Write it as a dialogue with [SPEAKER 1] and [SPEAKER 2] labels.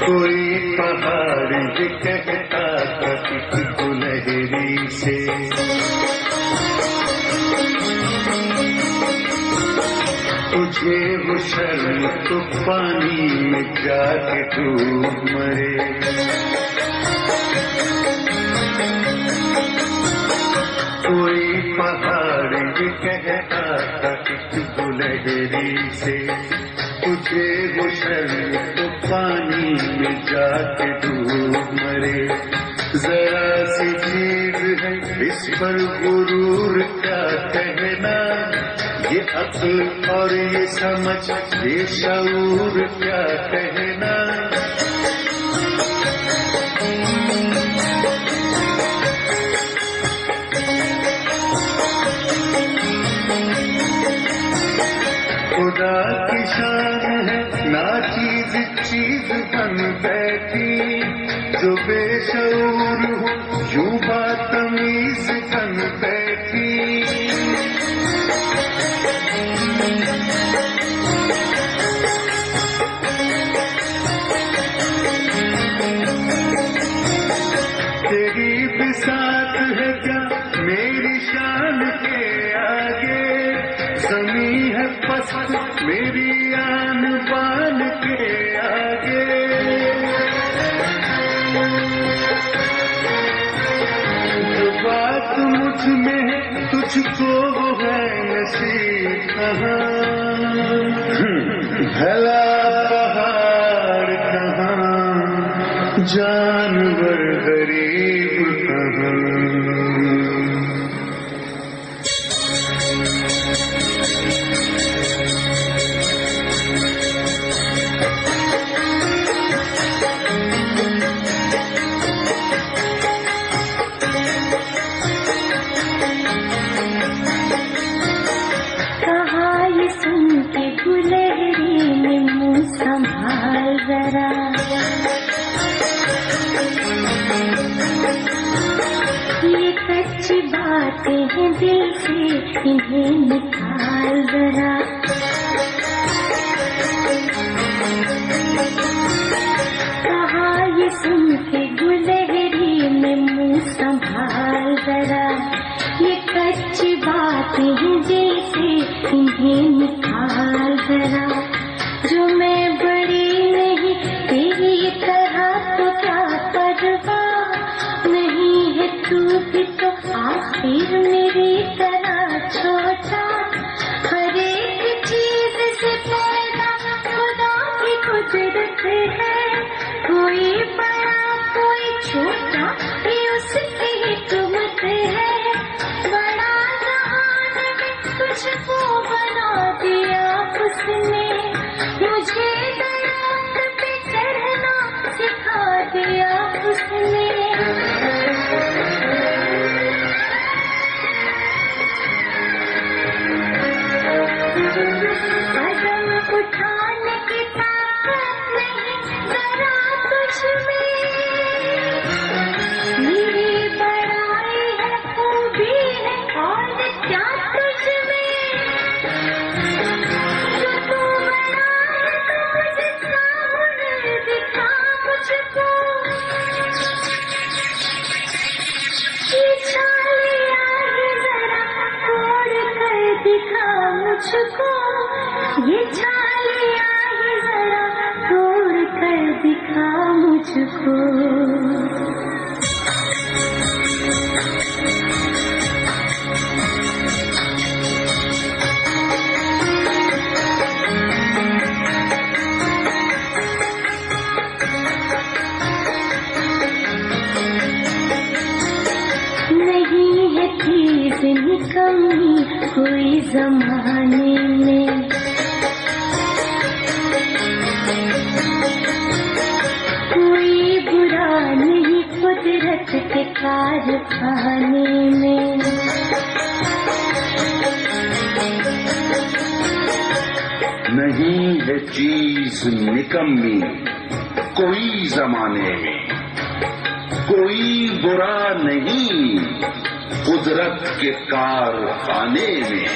[SPEAKER 1] कोई पहाड़ ये कहता था एक गुलहरी से, तुझे वो शर्म तो पानी में जाके डूब मरे। कोई पहाड़ ये कहता था एक गुलहरी से, तुझे वो शर्म तो पानी में जाके डूब मरे। जरा सी चीज है इस पर गुरूर क्या कहना, ये अक्ल और ये समझ ये शऊर क्या कहना। खुदा की शान है ना चीज चीज बन बैठी, जो बेशऊर हो यूं बातमीज बन बैठी। तेरी बिसात है क्या मेरी शान के आगे, ज़मीं है पस्त मेरी आन बान के आगे। जो बात मुझ में है तुझको वो है नसीब कहाँ, भला पहाड़ कहाँ जानवर गरीब कहाँ।
[SPEAKER 2] ये कच्ची बातें हैं दिल से, इन्हें निकाल जरा। कहा ये सुन के गुलहरी में मुंह संभाल जरा। ये कच्ची बातें हैं दिल से, इन्हें निकाल जरा। जो मैं बड़ी नहीं तेरी तरह तो क्या परवाह, नहीं है तू भी तो आखिर मेरी तरह छोटा। हर एक चीज से पैदा खुदा की कुदरत है, कोई बड़ा कोई छोटा ये उसकी हिकमत है। बड़ा जहान में तुझको बना दिया उसने, मुझे दरख्त पे चढ़ना सिखा दिया उसने। कदम उठाने की ताकत नहीं जरा तुझ में, मेरी बड़ाई है खूबी है और क्या तुझ में। जो तू बड़ा है तो मुझसा हुनर दिखा मुझको, ये छालिया है जरा तोड़ कर दिखा मुझको। ये छालिया है जरा तोड़ कर दिखा मुझको। नहीं है चीज निकम्मी कोई जमाने में, कोई बुरा नहीं कुदरत के कारखाने में।
[SPEAKER 3] नहीं है चीज निकम्मी कोई जमाने में, कोई बुरा नहीं कुदरत के कारखाने में।